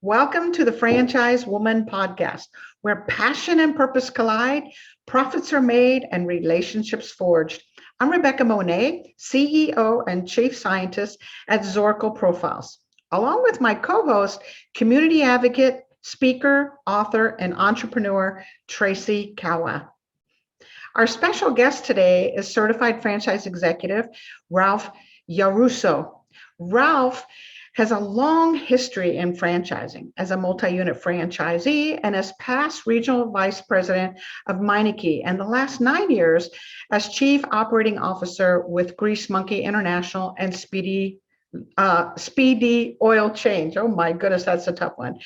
Welcome to the Franchise Woman podcast, where passion and purpose collide, profits are made, and relationships forged. I'm Rebecca Monet, CEO and Chief Scientist at Zorkel Profiles, along with my co-host, community advocate, speaker, author, and entrepreneur, Tracy Kawa. Our special guest today is certified franchise executive, Ralph Yarusso. Ralph has a long history in franchising as a multi-unit franchisee and as past regional vice president of Meineke, and the last 9 years as chief operating officer with Grease Monkey International and Speedy Oil Change. Oh my goodness, that's a tough one.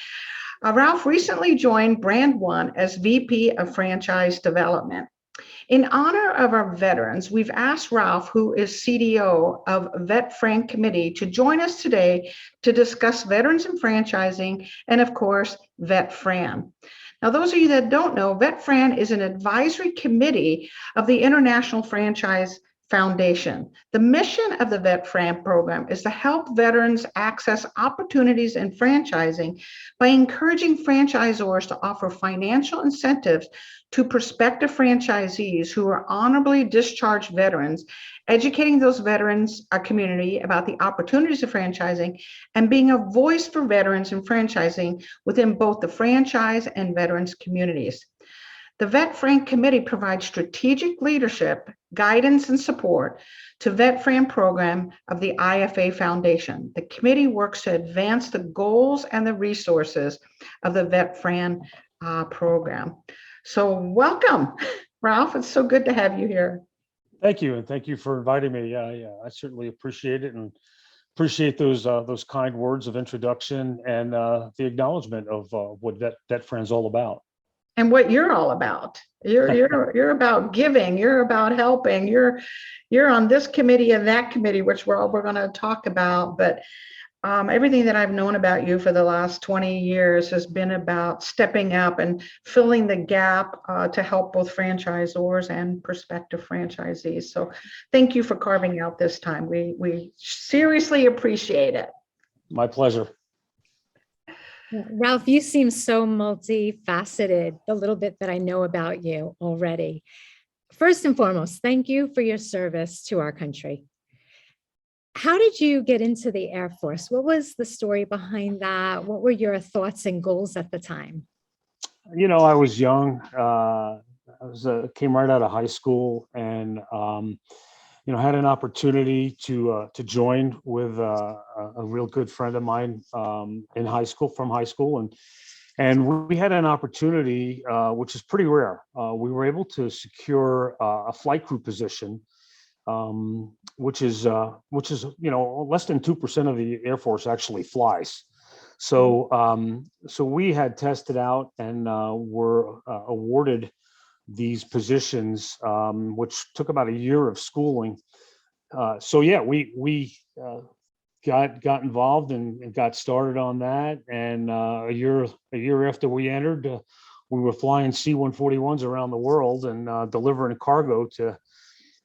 Ralph recently joined BrandOne as VP of Franchise Development. In honor of our veterans, we've asked Ralph, who is CDO of VetFran Committee, to join us today to discuss veterans and franchising and, of course, VetFran. Now, those of you that don't know, VetFran is an advisory committee of the International Franchise Foundation. The mission of the VetFran program is to help veterans access opportunities in franchising by encouraging franchisors to offer financial incentives to prospective franchisees who are honorably discharged veterans, educating those veterans, our community, about the opportunities of franchising and being a voice for veterans in franchising within both the franchise and veterans communities. The VetFran Committee provides strategic leadership, guidance, and support to VetFran program of the IFA Foundation. The committee works to advance the goals and the resources of the VetFran program. So welcome, Ralph. It's so good to have you here. Thank you, and thank you for inviting me. Yeah, I certainly appreciate it, and appreciate those kind words of introduction and the acknowledgement of what VetFran's all about. And what you're all about. You're about giving. You're about helping. You're on this committee and that committee, which we're going to talk about. But everything that I've known about you for the last 20 years has been about stepping up and filling the gap to help both franchisors and prospective franchisees. So thank you for carving out this time. We seriously appreciate it. My pleasure. Ralph, you seem so multifaceted, the little bit that I know about you already. First and foremost, thank you for your service to our country. How did you get into the Air Force? What was the story behind that? What were your thoughts and goals at the time? You know, I was young. Came right out of high school, and had an opportunity to join with a real good friend of mine from high school, and we had an opportunity which is pretty rare. We were able to secure a flight crew position, which is less than 2% of the Air Force actually flies. So we had tested out and were awarded these positions, which took about a year of schooling. We got involved and got started on that. And a year after we entered, we were flying C-141s around the world and delivering cargo to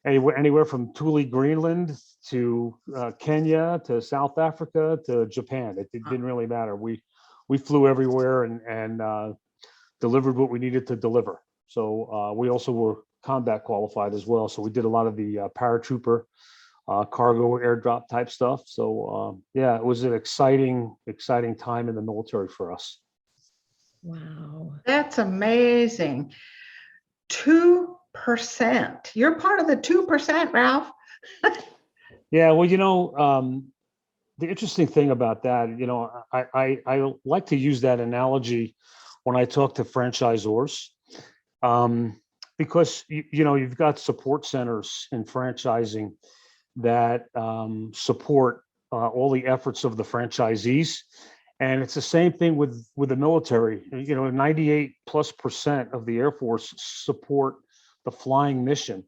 anywhere from Thule, Greenland to Kenya to South Africa to Japan. It didn't really matter. We flew everywhere and delivered what we needed to deliver. So we also were combat qualified as well. So we did a lot of the paratrooper, cargo airdrop type stuff. So it was an exciting time in the military for us. Wow. That's amazing. 2%. You're part of the 2%, Ralph. Yeah, well, the interesting thing about that, I like to use that analogy when I talk to franchisors. Because you've got support centers in franchising that support all the efforts of the franchisees, and it's the same thing with the military. 98+% of the Air Force support the flying mission,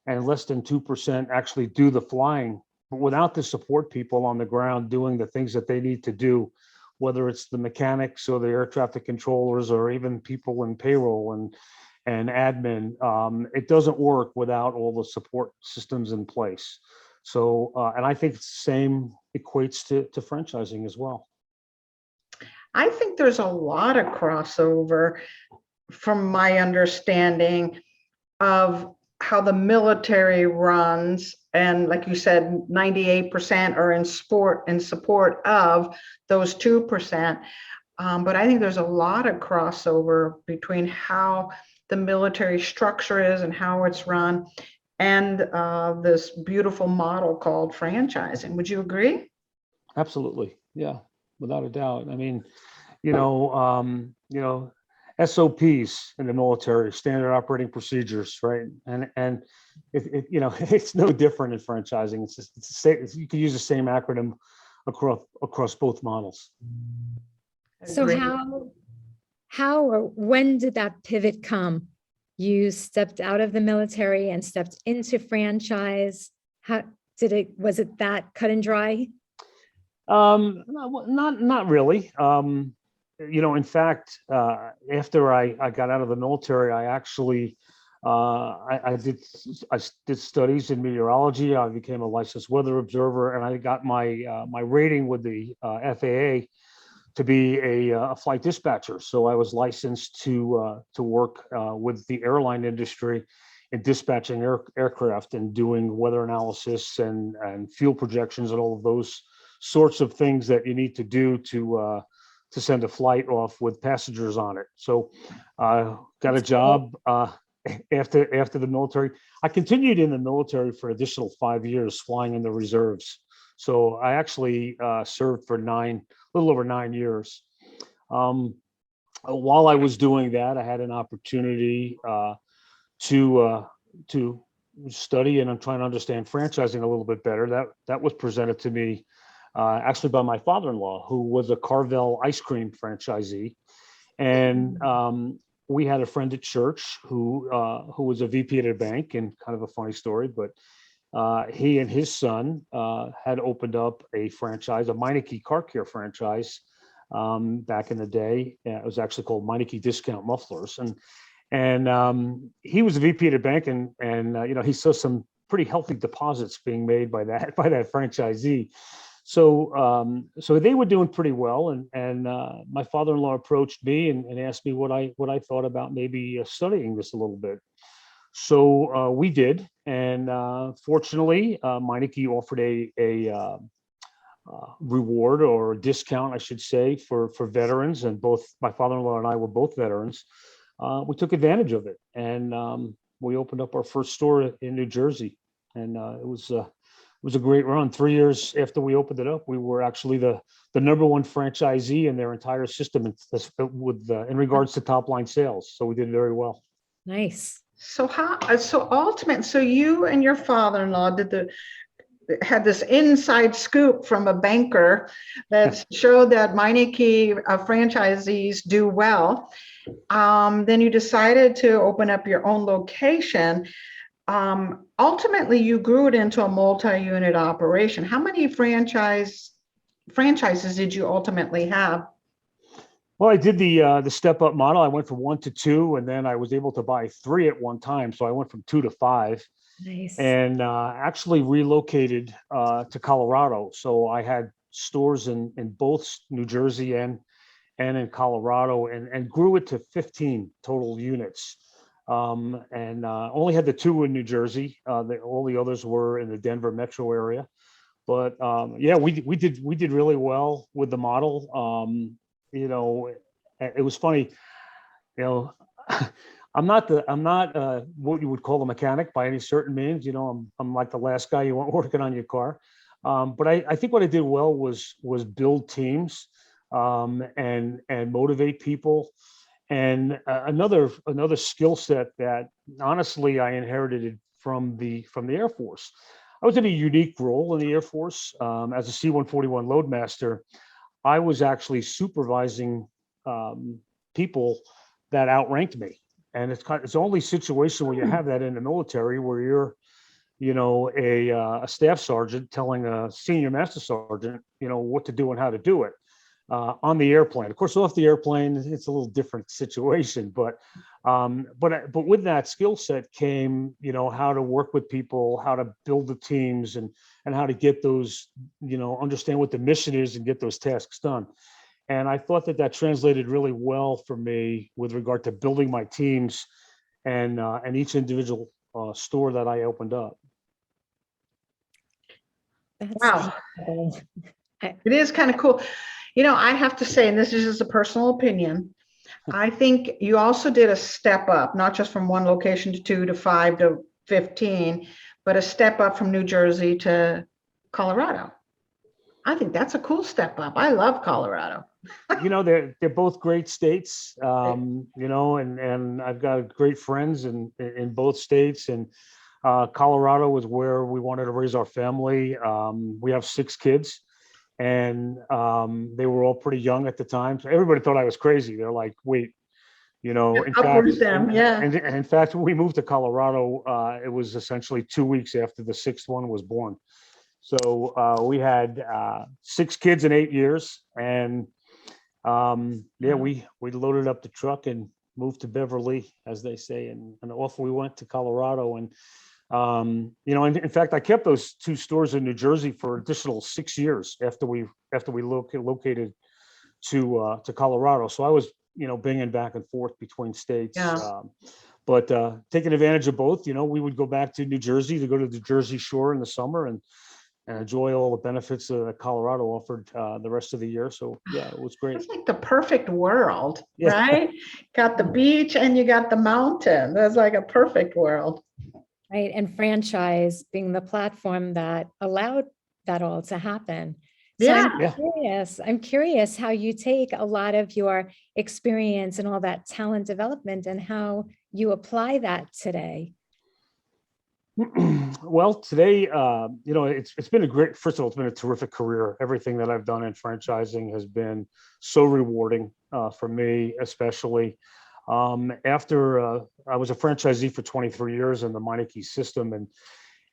and less than 2% actually do the flying. But without the support people on the ground doing the things that they need to do, whether it's the mechanics or the air traffic controllers or even people in payroll and admin, it doesn't work without all the support systems in place. So, and I think the same equates to franchising as well. I think there's a lot of crossover from my understanding of how the military runs. And like you said, 98% are in support of those 2%. But I think there's a lot of crossover between how the military structure is and how it's run and this beautiful model called franchising. Would you agree? Absolutely. Yeah, without a doubt. I mean, SOPs in the military, standard operating procedures, right? And it's no different in franchising. It's just it's the same, you can use the same acronym across both models. So Agreed. how or when did that pivot come? You stepped out of the military and stepped into franchise. How was it that cut and dry? Not really. In fact, after I got out of the military, I actually I did studies in meteorology. I became a licensed weather observer, and I got my rating with the FAA to be a flight dispatcher. So I was licensed to work with the airline industry in dispatching aircraft and doing weather analysis and fuel projections and all of those sorts of things that you need to do to send a flight off with passengers on it. So got a job after the military. I continued in the military for an additional 5 years flying in the reserves. So I actually served for a little over 9 years. While I was doing that, I had an opportunity to study, and I'm trying to understand franchising a little bit better. That was presented to me actually by my father-in-law, who was a Carvel ice cream franchisee. And we had a friend at church who was a VP at a bank, and kind of a funny story, but he and his son had opened up a franchise, a Meineke car care franchise, back in the day. It was actually called Meineke Discount Mufflers, and he was a VP at a bank, and he saw some pretty healthy deposits being made by that franchisee. So they were doing pretty well, and my father-in-law approached me and asked me what I thought about maybe studying this a little bit. So we did, and fortunately, Meineke offered a reward or a discount, I should say, for veterans, and both my father-in-law and I were both veterans. We took advantage of it, and we opened up our first store in New Jersey, and it was a great run. 3 years after we opened it up, we were actually the number one franchisee in their entire system in regards to top line sales. So we did very well. Nice. So you and your father-in-law had this inside scoop from a banker that showed that Meineke franchisees do well. Then you decided to open up your own location. Ultimately, you grew it into a multi-unit operation. How many franchises did you ultimately have? Well, I did the step up model. I went from 1 to 2, and then I was able to buy 3 at one time. So I went from 2 to 5. Nice. And actually relocated to Colorado. So I had stores in both New Jersey and in Colorado, and grew it to 15 total units. And only had the 2 in New Jersey. All the others were in the Denver metro area. But yeah, we did really well with the model. It was funny. I'm not what you would call a mechanic by any certain means. I'm like the last guy you want working on your car. But I think what I did well was build teams, and motivate people. And another skill set that honestly I inherited from the Air Force. I was in a unique role in the Air Force as a C-141 loadmaster. I was actually supervising people that outranked me. And it's the only situation where you have that in the military, where you're, a staff sergeant telling a senior master sergeant, what to do and how to do it on the airplane. Of course, off the airplane, it's a little different situation. But with that skill set came, how to work with people, how to build the teams, and how to get those, understand what the mission is and get those tasks done. And I thought that translated really well for me with regard to building my teams and each individual store that I opened up. That's Wow. incredible. It is kind of cool. I have to say, and this is just a personal opinion, I think you also did a step up, not just from one location to 2 to 5 to 15, but a step up from New Jersey to Colorado. I think that's a cool step up. I love Colorado. They're both great states, and I've got great friends in both states. And Colorado was where we wanted to raise our family. We have 6 kids, and they were all pretty young at the time. So everybody thought I was crazy. They're like, wait, in Upwards fact, them, yeah. and in fact, when we moved to Colorado, it was essentially 2 weeks after the 6th one was born. So we had 6 kids in 8 years, and we loaded up the truck and moved to Beverly, as they say, and off we went to Colorado. And in fact, I kept those 2 stores in New Jersey for additional 6 years after we located to Colorado. So I was binging back and forth between states. Yeah. But taking advantage of both. We would go back to New Jersey to go to the Jersey Shore in the summer and enjoy all the benefits that Colorado offered the rest of the year. So yeah, it was great. It's like the perfect world, Yeah. right? Got the beach and you got the mountain. That's like a perfect world. Right. And franchise being the platform that allowed that all to happen. So Yeah. I'm curious how you take a lot of your experience and all that talent development and how you apply that today. Well, today, it's been first of all, it's been a terrific career. Everything that I've done in franchising has been so rewarding for me, especially after I was a franchisee for 23 years in the Meineke system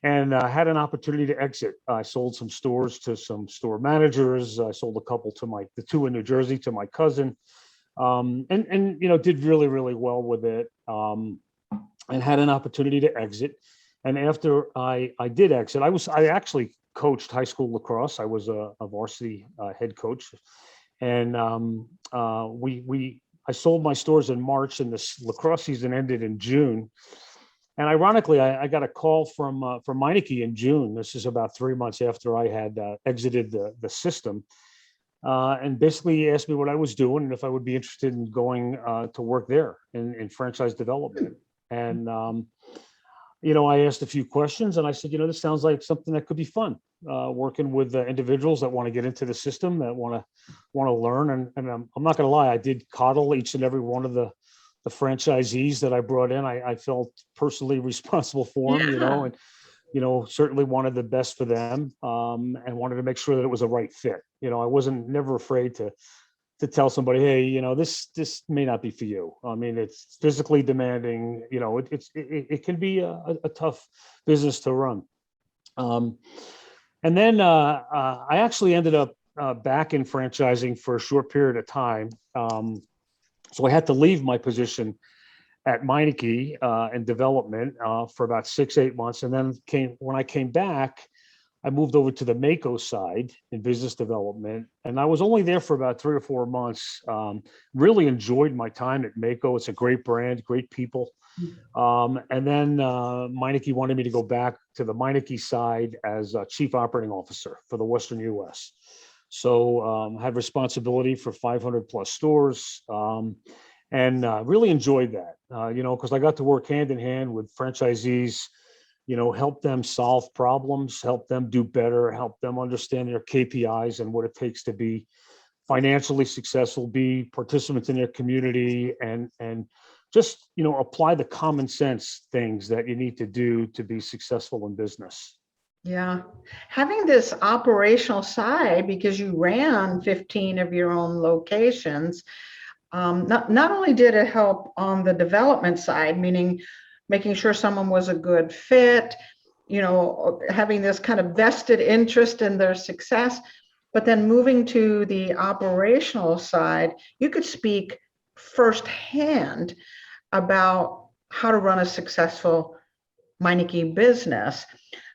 and had an opportunity to exit. I sold some stores to some store managers. I sold a couple to the 2 in New Jersey to my cousin, and did really, really well with it, and had an opportunity to exit. And after I did exit, I actually coached high school lacrosse. I was a varsity head coach, and I sold my stores in March, and this lacrosse season ended in June. And ironically, I got a call from Meineke in June. This is about 3 months after I had exited the system, and basically asked me what I was doing and if I would be interested in going to work there in franchise development. And I asked a few questions, and I said, this sounds like something that could be fun, working with individuals that want to get into the system, that want to learn. And I'm not going to lie, I did coddle each and every one of the franchisees that I brought in. I felt personally responsible for them, and certainly wanted the best for them, and wanted to make sure that it was a right fit. I wasn't never afraid to tell somebody, hey, this may not be for you. I mean, it's physically demanding. It can be a tough business to run. And then I actually ended up back in franchising for a short period of time. So I had to leave my position at Meineke in development for about 6-8 months. And then when I came back, I moved over to the Mako side in business development, and I was only there for about 3 or 4 months. Really enjoyed my time at Mako. It's a great brand, great people. And then Meineke wanted me to go back to the Meineke side as chief operating officer for the Western U.S. So had responsibility for 500 plus stores, and really enjoyed that, because I got to work hand in hand with franchisees, help them solve problems, help them do better, help them understand their KPIs and what it takes to be financially successful, be participants in their community, and just, apply the common sense things that you need to do to be successful in business. Yeah. Having this operational side, because you ran 15 of your own locations, not only did it help on the development side, meaning making sure someone was a good fit, having this kind of vested interest in their success, but then moving to the operational side, you could speak firsthand about how to run a successful Meineke business.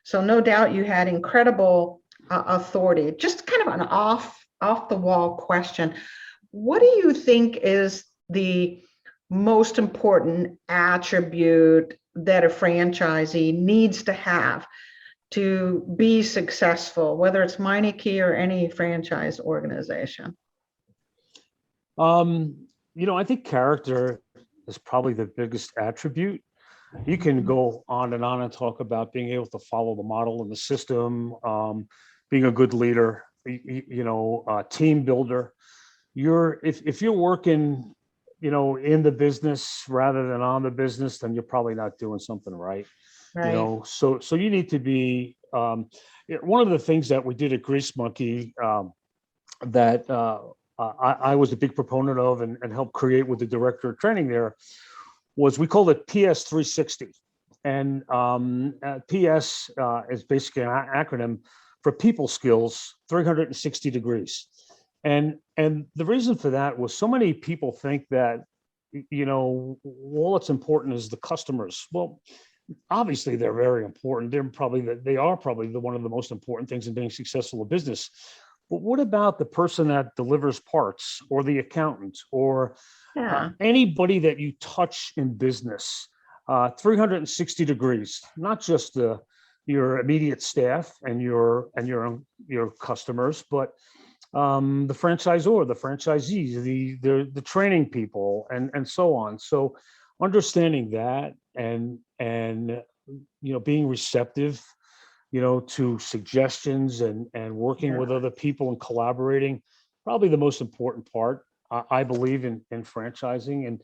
So no doubt you had incredible authority. Just kind of an off the wall question. what do you think is the most important attribute that a franchisee needs to have to be successful, whether it's Meineke or any franchise organization? I think character is probably the biggest attribute. You can go on and talk about being able to follow the model and the system, being a good leader, team builder. If you're working, in the business rather than on the business, then you're probably not doing something right. Right. So you need to be, one of the things that we did at Grease Monkey, that I was a big proponent of and helped create with the director of training there, was we called it PS 360. And PS is basically an acronym for people skills 360 degrees. And the reason for that was so many people think that, all that's important is the customers. Well, obviously they're very important. They are probably one of the most important things in being successful in business. But what about the person that delivers parts, or the accountant, or Yeah. anybody that you touch in business? 360 degrees, not just your immediate staff and your customers, but the franchisor, the franchisees, the training people, and so on. So understanding that and being receptive, to suggestions and working with other people and collaborating, probably the most important part, I believe, in franchising.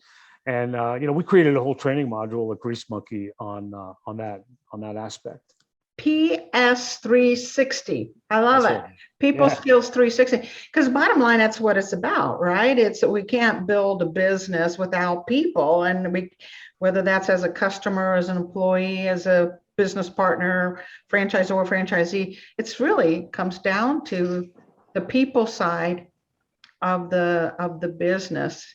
And we created a whole training module at Grease Monkey on that aspect. PS 360. I love That's it. right. People Yeah. skills 360. Because bottom line, that's what it's about, right? It's that we can't build a business without people. And whether that's as a customer, as an employee, as a business partner, franchisor, franchisee, it's really comes down to the people side of the business.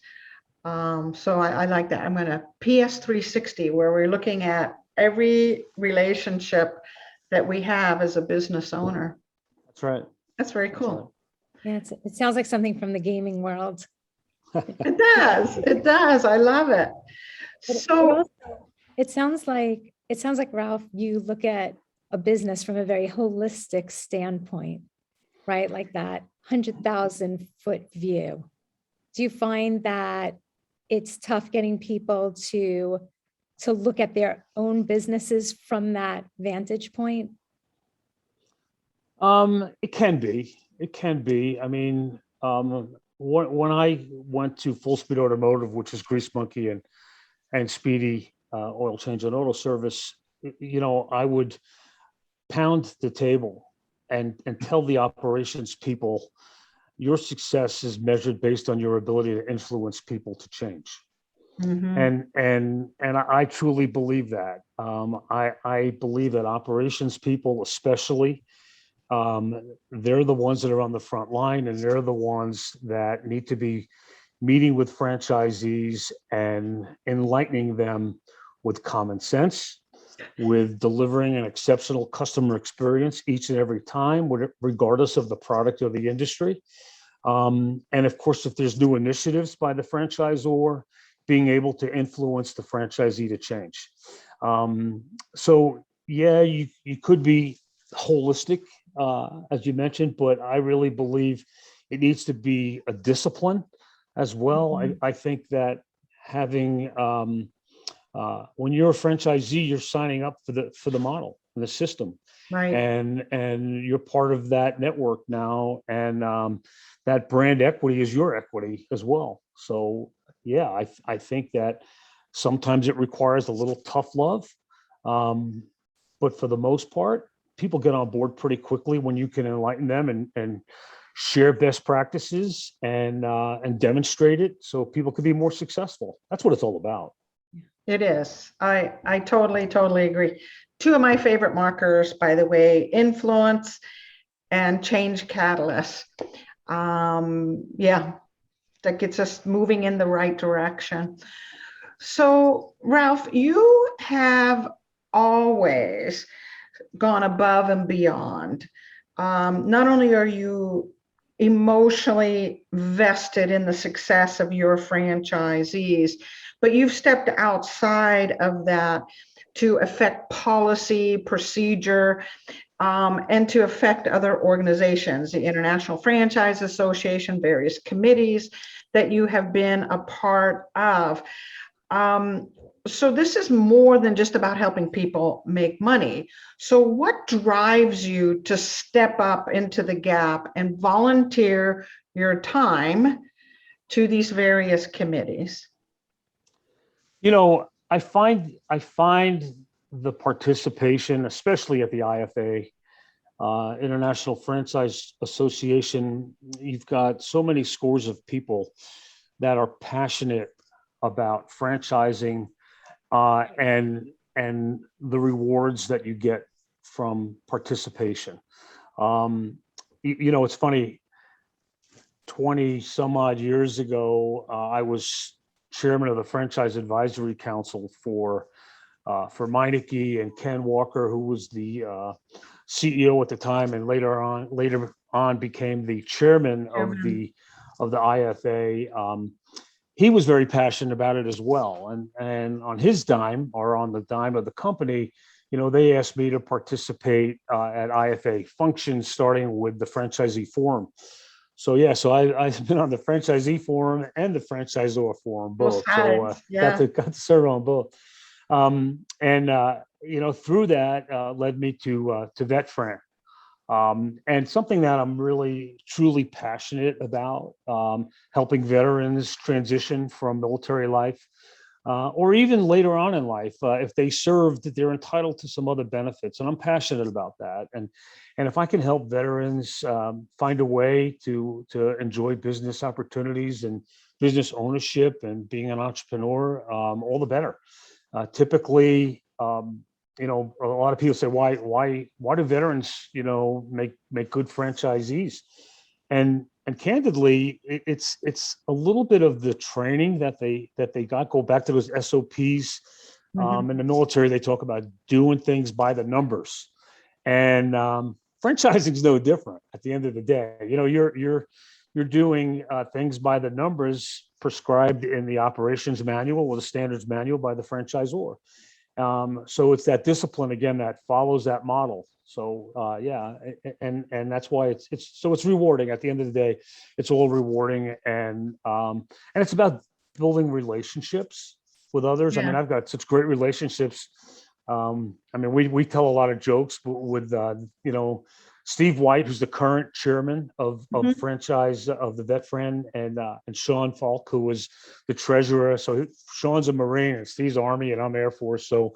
So I like that. I'm going to PS 360, where we're looking at every relationship that we have as a business owner. That's right. That's very That's cool. Yeah, it sounds like something from the gaming world. It does. It does. I love it. But So it sounds like Ralph, you look at a business from a very holistic standpoint, right? Like that 100,000-foot view. Do you find that it's tough getting people to look at their own businesses from that vantage point? It can be. It can be. I mean, when I went to Full Speed Automotive, which is Grease Monkey and Speedy Oil Change and Auto Service, I would pound the table and tell the operations people, your success is measured based on your ability to influence people to change. mhm. And I truly believe that. I believe that operations people, especially, they're the ones that are on the front line, and they're the ones that need to be meeting with franchisees and enlightening them with common sense, with delivering an exceptional customer experience each and every time, regardless of the product or the industry. And of course, if there's new initiatives by the franchisor, being able to influence the franchisee to change. So yeah, you could be holistic, as you mentioned, but I really believe it needs to be a discipline as well. I think that having, when you're a franchisee, you're signing up for the model, the system, Right. and you're part of that network now, and that brand equity is your equity as well. So yeah, I think that sometimes it requires a little tough love, but for the most part, people get on board pretty quickly when you can enlighten them and share best practices and demonstrate it, so people can be more successful. That's what it's all about. It is. I totally agree. Two of my favorite markers, by the way, influence and change catalyst. Yeah, that gets us moving in the right direction. So, Ralph, you have always gone above and beyond. Not only are you emotionally vested in the success of your franchisees, but you've stepped outside of that to affect policy, procedure, and to affect other organizations, the International Franchise Association, various committees that you have been a part of. So this is more than just about helping people make money. So what drives you to step up into the gap and volunteer your time to these various committees? I find the participation, especially at the IFA, International Franchise Association, you've got so many scores of people that are passionate about franchising, and the rewards that you get from participation. It's funny. 20 some odd years ago, I was chairman of the Franchise Advisory Council for Meineke and Ken Walker, who was the CEO at the time, and later on became the chairman of the IFA. He was very passionate about it as well, and on his dime, or on the dime of the company, they asked me to participate at IFA functions, starting with the franchisee forum. So I've been on the franchisee forum and the franchisor forum, both. So got to serve on both. Through that led me to VetFran. And something that I'm really, truly passionate about, helping veterans transition from military life, or even later on in life, if they served, they're entitled to some other benefits. And I'm passionate about that. And if I can help veterans find a way to enjoy business opportunities and business ownership and being an entrepreneur, all the better. Typically, a lot of people say, why do veterans, make good franchisees? And candidly, it's a little bit of the training that they got. Go back to those SOPs. In the military, they talk about doing things by the numbers, and franchising is no different. At the end of the day, you're doing things by the numbers prescribed in the operations manual or the standards manual by the franchisor. So it's that discipline again that follows that model. So and that's why it's rewarding. At the end of the day, it's all rewarding, and it's about building relationships with others. I mean, I've got such great relationships. We tell a lot of jokes with Steve White, who's the current chairman of franchise of the VetFran, and Sean Falk, who was the treasurer. So Sean's a Marine and Steve's Army and I'm Air Force. So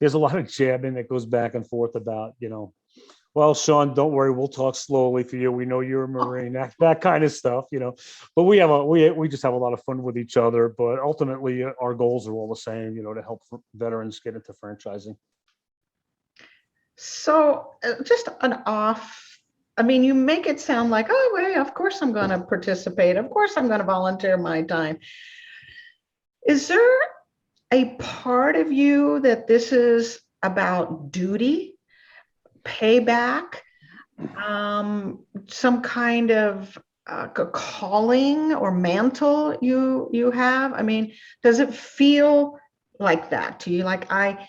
there's a lot of jabbing that goes back and forth about, well, Sean, don't worry, we'll talk slowly for you. We know you're a Marine, that kind of stuff, But we just have a lot of fun with each other. But ultimately, our goals are all the same, to help veterans get into franchising. So just you make it sound like, oh, well, of course I'm going to participate. Of course I'm going to volunteer my time. Is there a part of you that this is about duty, payback, some kind of calling or mantle you have? I mean, does it feel like that to you? Like I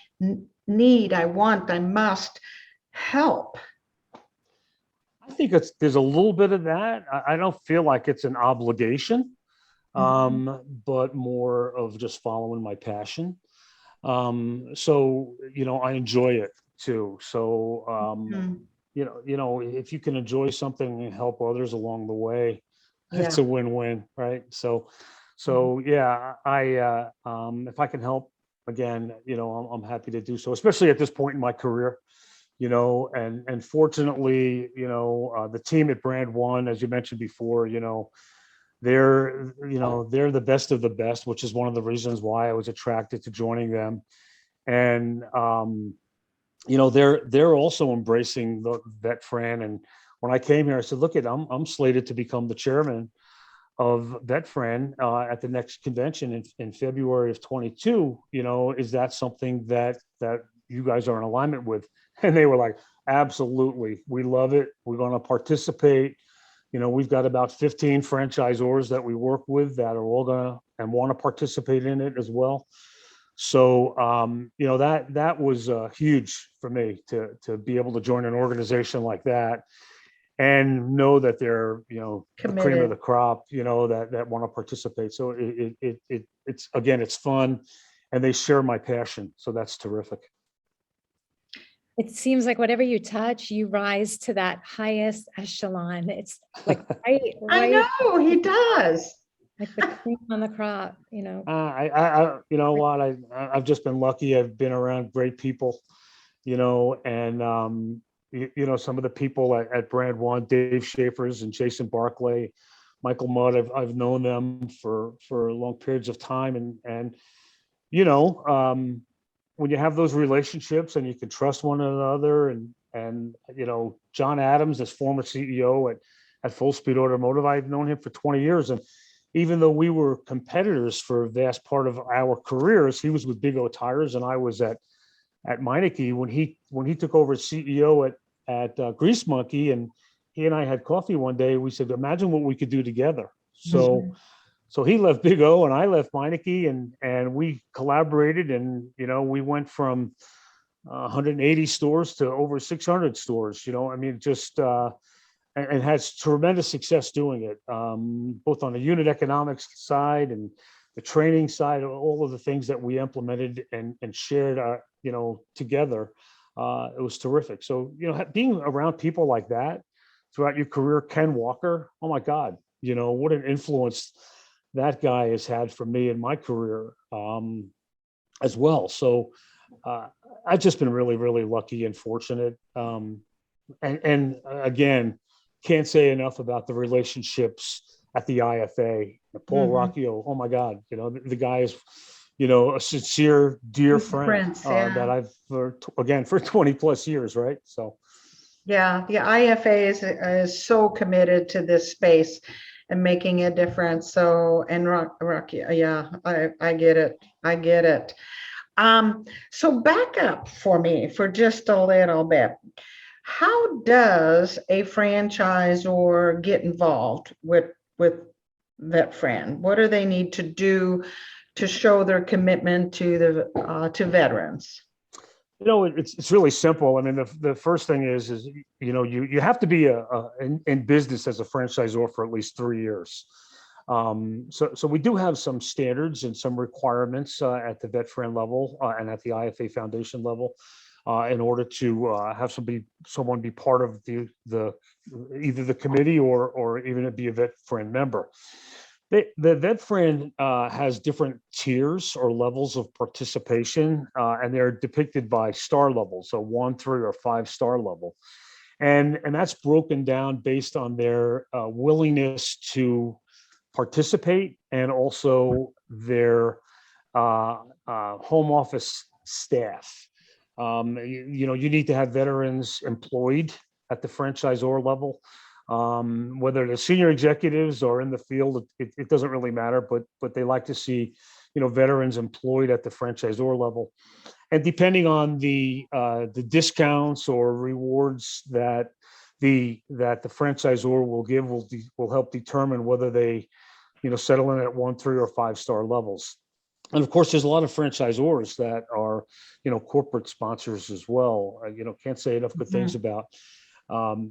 want, I must help? I think there's a little bit of that. I don't feel like it's an obligation, but more of just following my passion. I enjoy it too. So, if you can enjoy something and help others along the way, it's a win-win, right? So if I can help, again, I'm happy to do so, especially at this point in my career, and fortunately, the team at BrandOne, as you mentioned before, they're the best of the best, which is one of the reasons why I was attracted to joining them. And, they're also embracing the VetFran. And when I came here, I said, look, I'm slated to become the chairman of VetFran at the next convention in February of 22. Is that something that you guys are in alignment with? And they were like, absolutely, we love it, we're going to participate. we've got about 15 franchisors that we work with that are all gonna and want to participate in it as well. So, that was huge for me to be able to join an organization like that and know that they're, the cream of Committed. the crop, that want to participate. So it's again, it's fun, and they share my passion. So that's terrific. It seems like whatever you touch, you rise to that highest echelon. It's like I right, know he does. like the cream on the crop, You know what, I've just been lucky. I've been around great people, and some of the people at BrandOne, Dave Schaefer's and Jason Barclay, Michael Mudd. I've known them for long periods of time, and when you have those relationships and you can trust one another, and John Adams, as former CEO at Full Speed Automotive, I've known him for 20 years, and even though we were competitors for a vast part of our careers, he was with Big O Tires and I was at Meineke when he took over as CEO at Grease Monkey, and he and I had coffee one day. We said, imagine what we could do together. So he left Big O and I left Meineke, and we collaborated, and we went from 180 stores to over 600 stores. Just and has tremendous success doing it, both on the unit economics side and the training side. All of the things that we implemented and shared, together, it was terrific. So being around people like that throughout your career, Ken Walker, oh my God, what an influence that guy has had for me in my career, as well. So I've just been really, really lucky and fortunate. And again, can't say enough about the relationships at the IFA. Paul Rocchio, oh my God, the guy is, a sincere, dear friend that I've for 20 plus years, right? So. Yeah, the IFA is so committed to this space and making a difference. So, and Rocky, yeah, I get it. I get it. So back up for me for just a little bit. How does a franchisor get involved with VetFran? What do they need to do to show their commitment to to veterans? It's really simple. I mean, the first thing is you have to be in business as a franchisor for at least 3 years. So we do have some standards and some requirements at the VetFran level and at the IFA Foundation level in order to have someone be part of the either the committee or even be a VetFran member. The VetFran has different tiers or levels of participation, and they're depicted by star levels, so 1, 3, or 5-star level, and that's broken down based on their willingness to participate and also their home office staff. You need to have veterans employed at the franchisor level. Whether they're senior executives or in the field, it doesn't really matter, but they like to see, veterans employed at the franchisor level. And depending on the discounts or rewards that the franchisor will give will help determine whether they, settle in at 1, 3, or 5-star levels. And of course, there's a lot of franchisors that are, corporate sponsors as well. Can't say enough good things about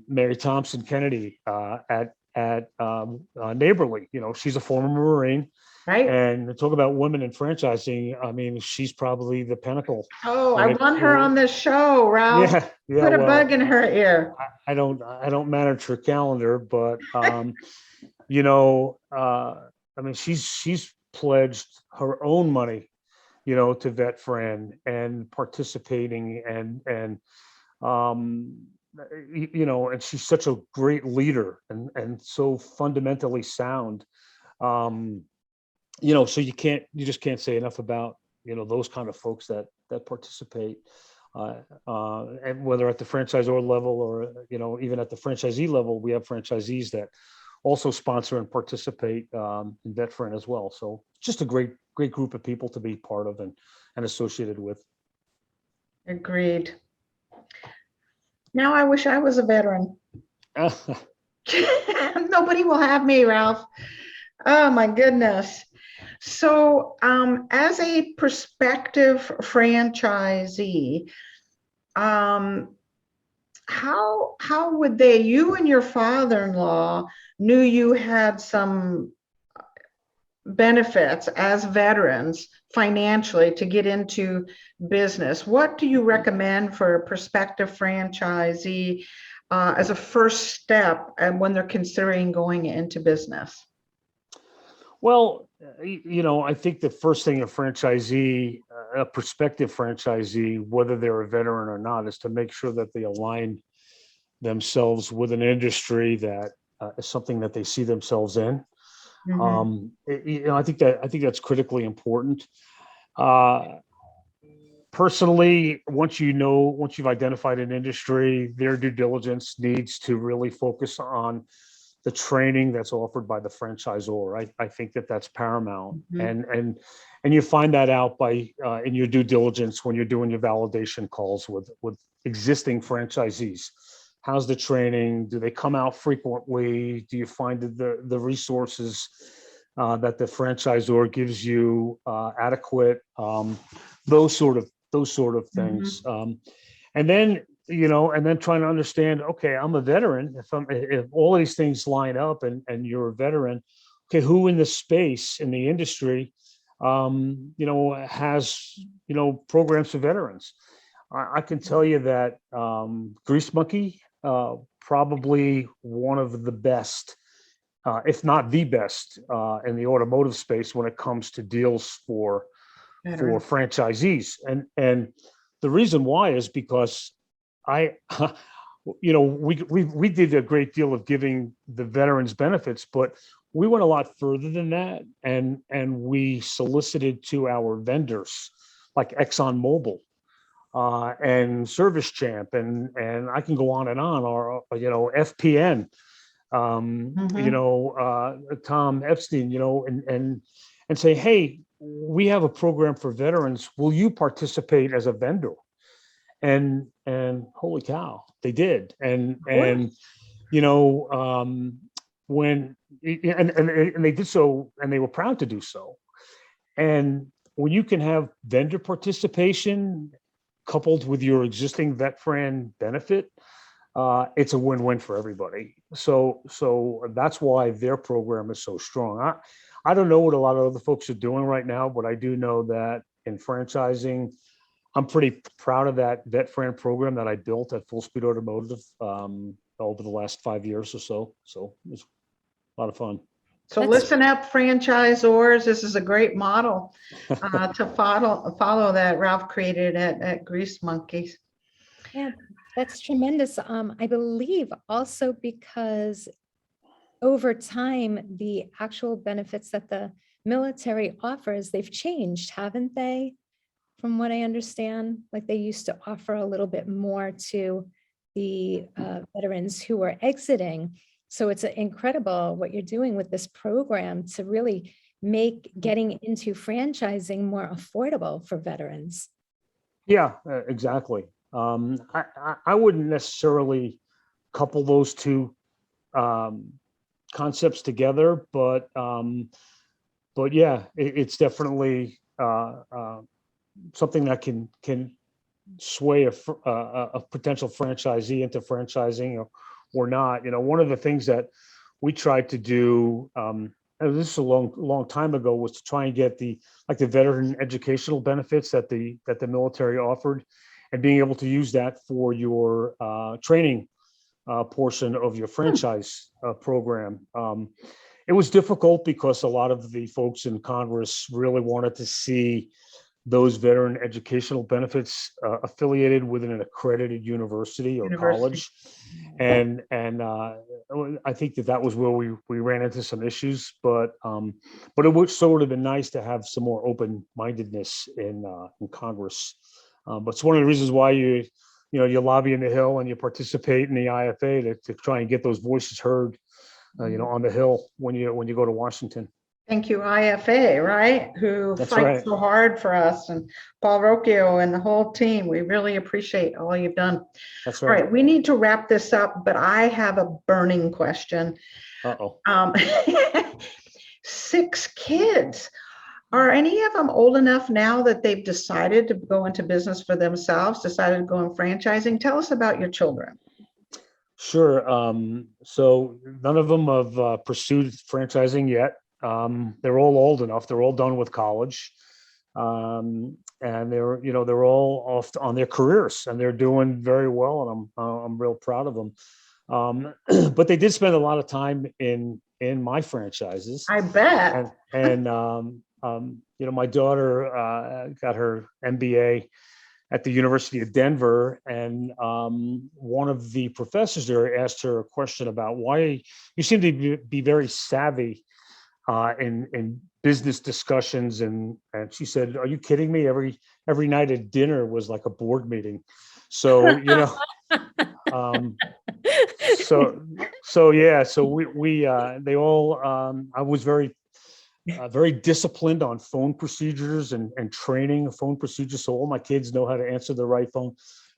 Mary Thompson Kennedy at Neighborly. She's a former Marine, Right. And talk about women in franchising. I mean, she's probably the pinnacle. Oh, I want her on this show, Ralph. Yeah. Put a bug in her ear. I don't manage her calendar, but I mean, she's pledged her own money, to VetFran and participating and and she's such a great leader and so fundamentally sound. So you just can't say enough about, those kind of folks that participate, and whether at the franchisor level or, even at the franchisee level, we have franchisees that also sponsor and participate in VetFran as well. So just a great group of people to be part of and associated with. Agreed. Now I wish I was a veteran. Nobody will have me, Ralph. Oh my goodness. So, as a prospective franchisee, um, how would they, you and your father-in-law knew you had some benefits as veterans financially to get into business. What do you recommend for a prospective franchisee as a first step and when they're considering going into business? Well, I think the first thing a franchisee, a prospective franchisee, whether they're a veteran or not, is to make sure that they align themselves with an industry that is something that they see themselves in. Mhm. I think that's critically important. Uh, Personally, once you've identified an industry, their due diligence needs to really focus on the training that's offered by the franchisor. I think that that's paramount, Mhm. and you find that out by in your due diligence when you're doing your validation calls with existing franchisees. How's the training? Do they come out frequently? Do you find that the resources that the franchisor gives you adequate? Those sort of things. Mhm. And then trying to understand, okay, I'm a veteran. If all these things line up and you're a veteran, okay, who in the space in the industry, has programs for veterans? I can tell you that Grease Monkey, probably one of the best, if not the best, in the automotive space when it comes to deals for Veteran. franchisees. And the reason why is because I, we did a great deal of giving the veterans benefits, but we went a lot further than that, and we solicited to our vendors like ExxonMobil and Service Champ, and I can go on, or FPN, Mhm. Tom Epstein, and say, hey, we have a program for veterans. Will you participate as a vendor? And holy cow, they did. And Of and course. you know when and they did so, and they were proud to do so. And when you can have vendor participation coupled with your existing VetFran benefit, it's a win-win for everybody. So that's why their program is so strong. I don't know what a lot of other folks are doing right now, but I do know that in franchising, I'm pretty proud of that VetFran program that I built at Full Speed Automotive over the last 5 years or so. So it was a lot of fun. So That's listen up, franchisors. This is a great model to follow that Ralph created at Grease Monkeys. Yeah, that's tremendous. I believe also because over time, the actual benefits that the military offers, they've changed, haven't they? From what I understand, like they used to offer a little bit more to the veterans who are exiting. So it's incredible what you're doing with this program to really make getting into franchising more affordable for veterans. Yeah, exactly. I wouldn't necessarily couple those two um, concepts together, but yeah, it's definitely something that can sway a potential franchisee into franchising or not. One of the things that we tried to do, and this is a long time ago, was to try and get the veteran educational benefits that the military offered, and being able to use that for your training portion of your franchise program. It was difficult because a lot of the folks in Congress really wanted to see those veteran educational benefits affiliated with an accredited university or University. college, and I think that was where we ran into some issues. But it would sort of been nice to have some more open mindedness in Congress. But it's one of the reasons why you lobby in the Hill and you participate in the IFA to try and get those voices heard, on the Hill when you go to Washington. Thank you, IFA, right? Who That's fight right. so hard for us, and Paul Rocchio and the whole team. We really appreciate all you've done. That's All right. right, we need to wrap this up, but I have a burning question. Uh-oh. Um, 6 kids. Are any of them old enough now that they've decided to go into business for themselves, decided to go in franchising? Tell us about your children. Sure. So none of them have pursued franchising yet. They're all old enough. They're all done with college. And they're all off on their careers and they're doing very well. And I'm real proud of them. But they did spend a lot of time in my franchises. I bet. My daughter got her MBA at the University of Denver, and one of the professors there asked her a question about why you seem to be very savvy in business discussions, and she said, "Are you kidding me? Every night at dinner was like a board meeting." So um, they all I was very disciplined on phone procedures and training of phone procedures. So all my kids know how to answer the right phone.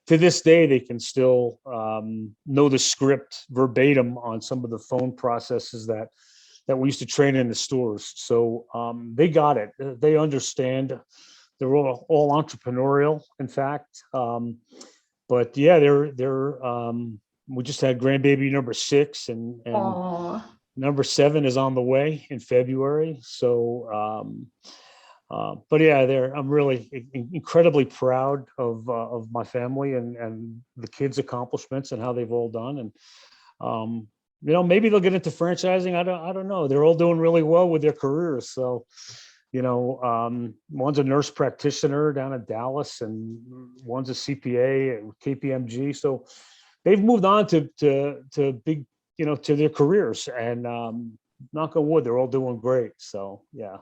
To this day, they can still know the script verbatim on some of the phone processes that we used to train in the stores. So they got it. They understand. They're all entrepreneurial, in fact. But yeah, we just had grandbaby number 6, and Aw. number 7 is on the way in February. So, but yeah, I'm really incredibly proud of my family and the kids' accomplishments and how they've all done. And maybe they'll get into franchising. I don't know. They're all doing really well with their careers. So, one's a nurse practitioner down in Dallas, and one's a CPA at KPMG. So they've moved on to big, to their careers, and knock on wood, they're all doing great. So yeah.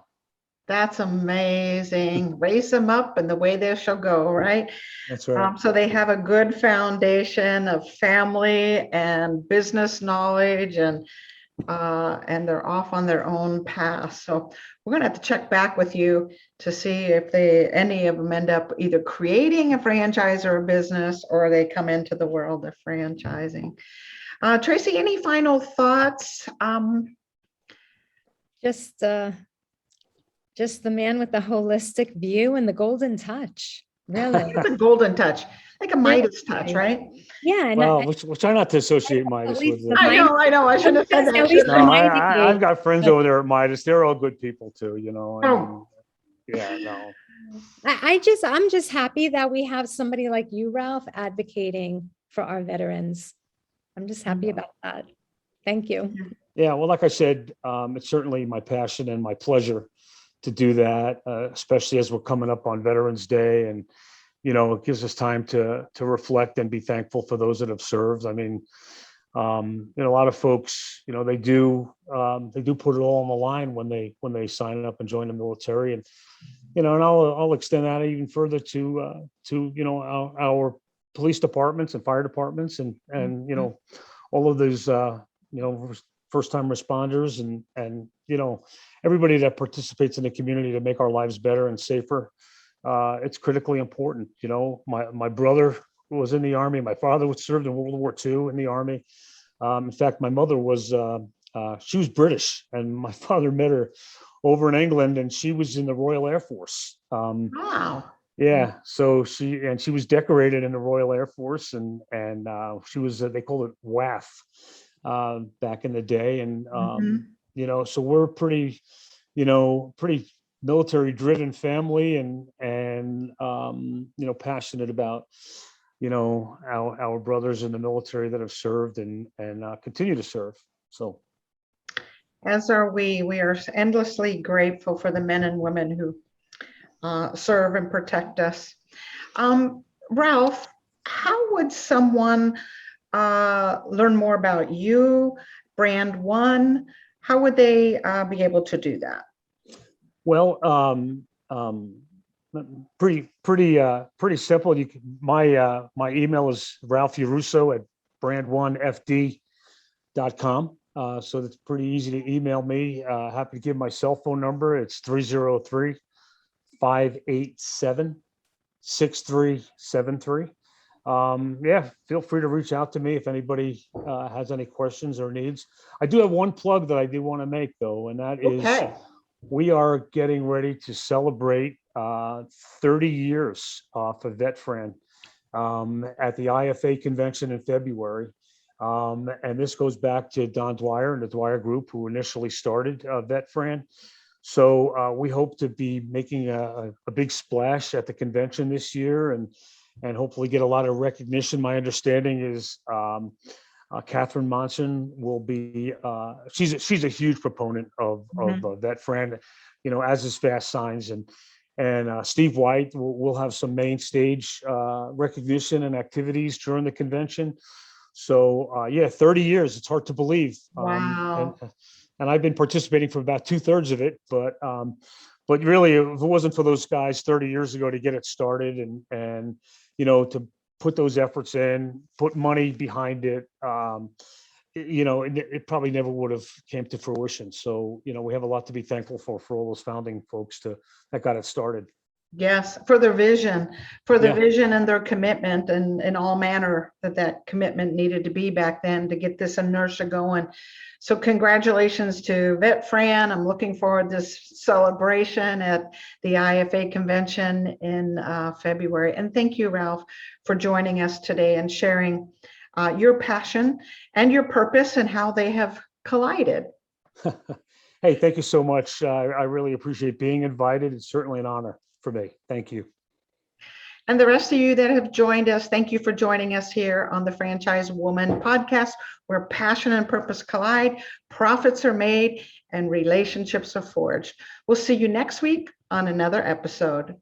That's amazing. Raise them up and the way they shall go, right? That's right. So they have a good foundation of family and business knowledge, and they're off on their own path. So we're gonna have to check back with you to see if any of them end up either creating a franchise or a business, or they come into the world of franchising. Tracy, any final thoughts? Just the man with the holistic view and the golden touch, really. It's a golden touch, like a Midas touch, right? Yeah. And Well, we try not to associate Midas with it. I know. I shouldn't have said that. At least No, I've got friends over there at Midas. They're all good people too, Oh. Yeah, no. I'm just happy that we have somebody like you, Ralph, advocating for our veterans. I'm just happy about that. Thank you. Yeah, well, like I said, it's certainly my passion and my pleasure to do that, especially as we're coming up on Veterans Day, and it gives us time to reflect and be thankful for those that have served. I mean, a lot of folks, they do put it all on the line when they sign up and join the military, and and I'll extend that even further to our police departments and fire departments, and all of those first-time responders, and everybody that participates in the community to make our lives better and safer. It's critically important. My brother was in the Army. My father was served in World War II in the Army. In fact, my mother she was British, and my father met her over in England, and she was in the Royal Air Force. Wow. Yeah, so she was decorated in the Royal Air Force, and she was they called it WAF back in the day, and so we're pretty military driven family, and passionate about our brothers in the military that have served and continue to serve. So As are we. We are endlessly grateful for the men and women who serve and protect us. Ralph, how would someone learn more about you, BrandOne? How would they be able to do that? Well, pretty simple. My email is Ralph Yarusso at brandonefd.com. So it's pretty easy to email me. Happy to give my cell phone number. It's 303-587-6373. Yeah, feel free to reach out to me if anybody has any questions or needs. I do have one plug that I do want to make, though, and that is Okay. we are getting ready to celebrate 30 years for VetFran at the IFA convention in February. And this goes back to Don Dwyer and the Dwyer Group, who initially started VetFran. So we hope to be making a big splash at the convention this year and hopefully get a lot of recognition. My understanding is Catherine Monson will be, she's a huge proponent of VetFran, as is Fast Signs. And Steve White will have some main stage recognition and activities during the convention. So yeah, 30 years, it's hard to believe. Wow. And I've been participating for about 2/3 of it, but really, if it wasn't for those guys 30 years ago to get it started and to put those efforts in, put money behind it, it probably never would have came to fruition. So, we have a lot to be thankful for all those founding folks that got it started. Yes, for their vision, Yeah. and their commitment and in all manner that commitment needed to be back then to get this inertia going. So congratulations to VetFran. I'm looking forward to this celebration at the IFA convention in February. And thank you, Ralph, for joining us today and sharing your passion and your purpose and how they have collided. Hey, thank you so much. I really appreciate being invited. It's certainly an honor for me. Thank you. And the rest of you that have joined us, thank you for joining us here on the Franchise Woman podcast, where passion and purpose collide, profits are made, and relationships are forged. We'll see you next week on another episode.